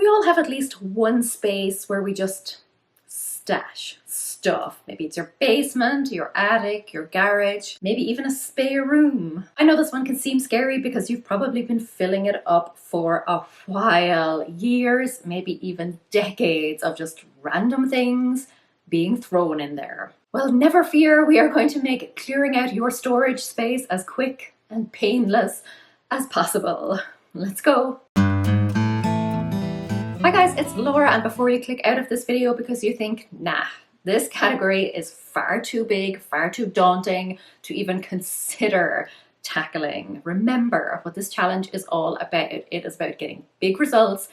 We all have at least one space where we just stash stuff. Maybe it's your basement, your attic, your garage, maybe even a spare room. I know this one can seem scary because you've probably been filling it up for a while, years, maybe even decades of just random things being thrown in there. Well, never fear, we are going to make clearing out your storage space as quick and painless as possible. Let's go. Hi guys, it's Laura, and before you click out of this video because you think, nah, this category is far too big, far too daunting to even consider tackling, remember what this challenge is all about. It is about getting big results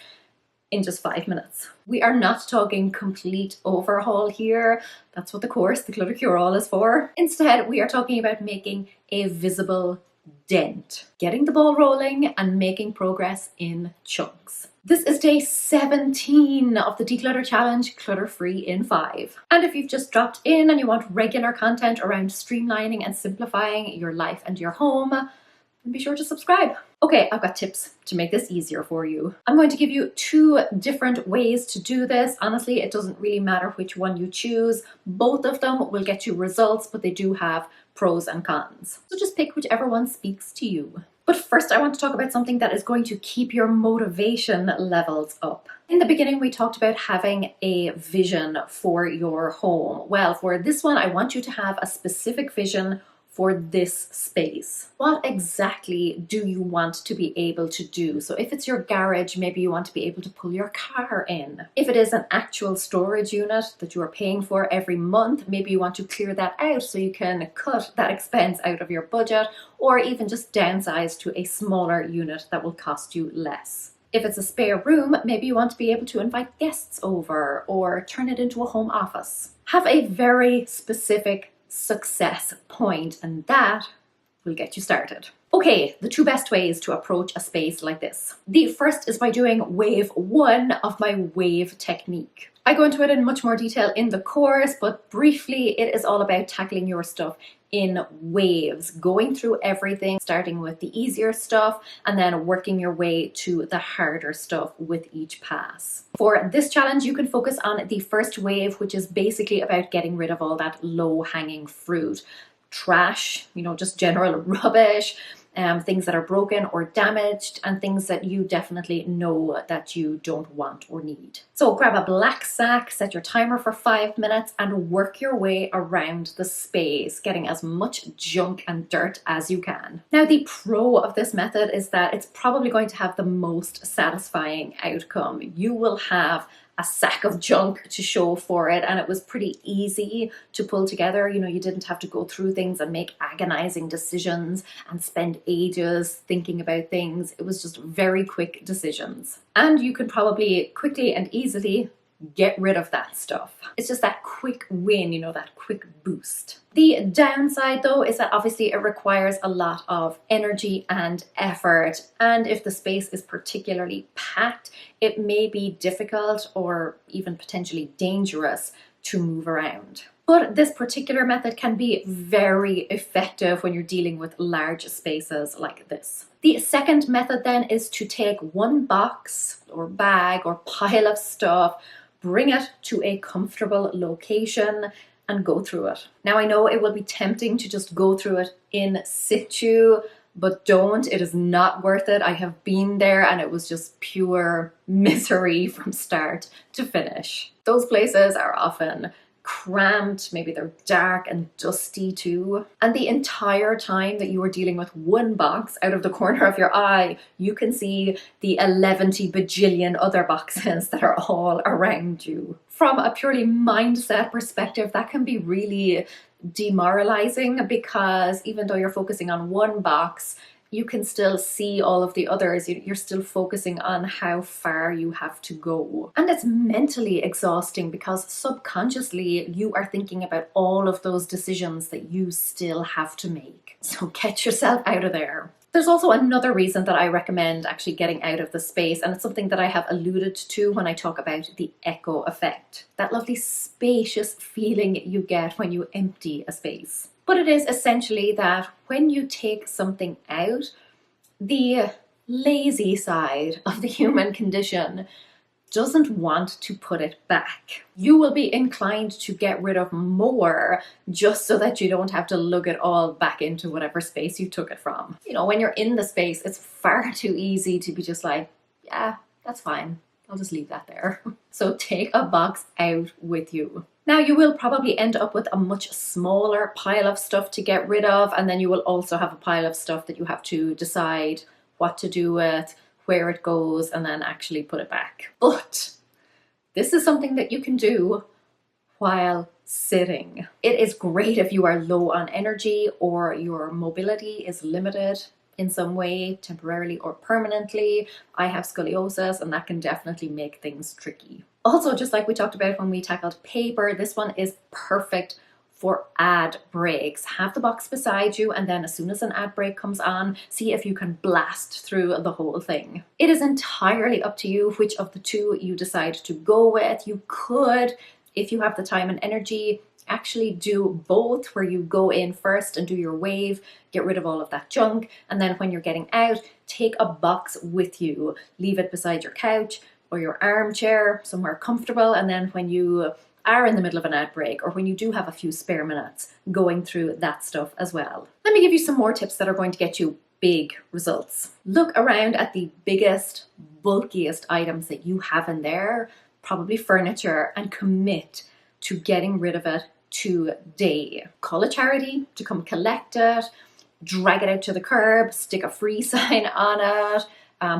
in just 5 minutes. We are not talking complete overhaul here. That's what the course, the Clutter Cure-All, is for. Instead, we are talking about making a visible dent, getting the ball rolling and making progress in chunks. This is day 17 of the Declutter Challenge, Clutter-Free in 5. And if you've just dropped in and you want regular content around streamlining and simplifying your life and your home, then be sure to subscribe. Okay, I've got tips to make this easier for you. I'm going to give you 2 different ways to do this. Honestly, it doesn't really matter which one you choose. Both of them will get you results, but they do have pros and cons. So just pick whichever one speaks to you. But first, I want to talk about something that is going to keep your motivation levels up. In the beginning, we talked about having a vision for your home. Well, for this one, I want you to have a specific vision for this space. What exactly do you want to be able to do? So if it's your garage, maybe you want to be able to pull your car in. If it is an actual storage unit that you are paying for every month, maybe you want to clear that out so you can cut that expense out of your budget, or even just downsize to a smaller unit that will cost you less. If it's a spare room, maybe you want to be able to invite guests over or turn it into a home office. Have a very specific success point, and that will get you started. Okay, the 2 best ways to approach a space like this. The first is by doing wave 1 of my wave technique. I go into it in much more detail in the course, but briefly, it is all about tackling your stuff in waves, going through everything, starting with the easier stuff and then working your way to the harder stuff with each pass. For this challenge, you can focus on the first wave, which is basically about getting rid of all that low-hanging fruit. Trash, just general rubbish, things that are broken or damaged, and things that you definitely know that you don't want or need. So grab a black sack, set your timer for 5 minutes, and work your way around the space, getting as much junk and dirt as you can. Now, the pro of this method is that it's probably going to have the most satisfying outcome. You will have a sack of junk to show for it, and it was pretty easy to pull together. You didn't have to go through things and make agonizing decisions and spend ages thinking about things. It was just very quick decisions. And you could probably quickly and easily get rid of that stuff. It's just that quick win, that quick boost. The downside though is that obviously it requires a lot of energy and effort, and if the space is particularly packed, it may be difficult or even potentially dangerous to move around. But this particular method can be very effective when you're dealing with large spaces like this. The second method then is to take one box or bag or pile of stuff, bring it to a comfortable location and go through it. Now, I know it will be tempting to just go through it in situ, but don't. It is not worth it. I have been there and it was just pure misery from start to finish. Those places are often cramped, maybe they're dark and dusty too. And the entire time that you are dealing with one box, out of the corner of your eye, you can see the 11 bajillion other boxes that are all around you. From a purely mindset perspective, that can be really demoralizing because even though you're focusing on one box, you can still see all of the others. You're still focusing on how far you have to go. And it's mentally exhausting because subconsciously you are thinking about all of those decisions that you still have to make. So get yourself out of there. There's also another reason that I recommend actually getting out of the space, and it's something that I have alluded to when I talk about the echo effect. That lovely spacious feeling you get when you empty a space. But it is essentially that when you take something out, the lazy side of the human condition doesn't want to put it back. You will be inclined to get rid of more just so that you don't have to lug it all back into whatever space you took it from. You know, when you're in the space, it's far too easy to be just like, yeah, that's fine. I'll just leave that there. So take a box out with you. Now you will probably end up with a much smaller pile of stuff to get rid of, and then you will also have a pile of stuff that you have to decide what to do with, where it goes, and then actually put it back. But this is something that you can do while sitting. It is great if you are low on energy or your mobility is limited in some way, temporarily or permanently. I have scoliosis, and that can definitely make things tricky. Also, just like we talked about when we tackled paper, this one is perfect for ad breaks. Have the box beside you, and then as soon as an ad break comes on, see if you can blast through the whole thing. It is entirely up to you which of the two you decide to go with. You could, if you have the time and energy, actually do both, where you go in first and do your wave, get rid of all of that junk, and then when you're getting out, take a box with you, leave it beside your couch or your armchair, somewhere comfortable, and then when you are in the middle of an ad break, or when you do have a few spare minutes, going through that stuff as well. Let me give you some more tips that are going to get you big results. Look around at the biggest, bulkiest items that you have in there, probably furniture, and commit to getting rid of it today. Call a charity to come collect it, drag it out to the curb, stick a free sign on it,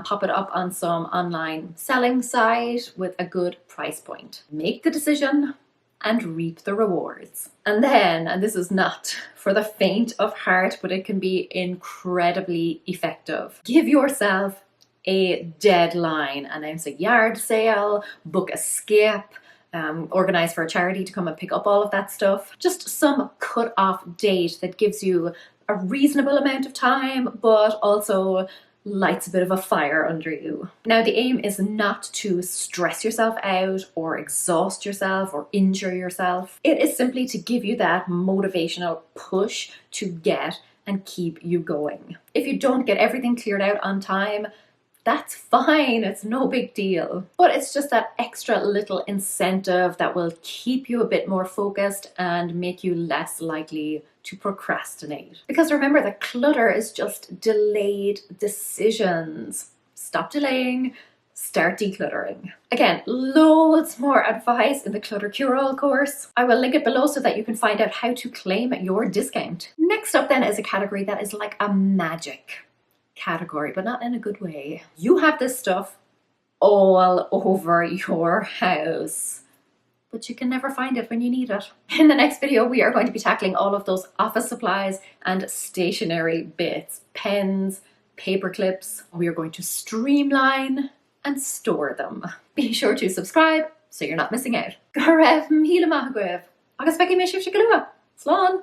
pop it up on some online selling site with a good price point. Make the decision and reap the rewards. And then, and this is not for the faint of heart, but it can be incredibly effective, give yourself a deadline. Announce a yard sale, book a skip, organize for a charity to come and pick up all of that stuff. Just some cut-off date that gives you a reasonable amount of time, but also lights a bit of a fire under you. Now, the aim is not to stress yourself out or exhaust yourself or injure yourself. It is simply to give you that motivational push to get and keep you going. If you don't get everything cleared out on time, that's fine, it's no big deal. But it's just that extra little incentive that will keep you a bit more focused and make you less likely to procrastinate. Because remember, the clutter is just delayed decisions. Stop delaying, start decluttering. Again, loads more advice in the Clutter Cure-All course. I will link it below so that you can find out how to claim your discount. Next up then is a category that is like a magic category, but not in a good way. You have this stuff all over your house, but you can never find it when you need it. In the next video, we are going to be tackling all of those office supplies and stationery bits, pens, paper clips. We are going to streamline and store them. Be sure to subscribe so you're not missing out. Go raibh míle maith agaibh. Agus feicim mé sibh se go luath. Slán!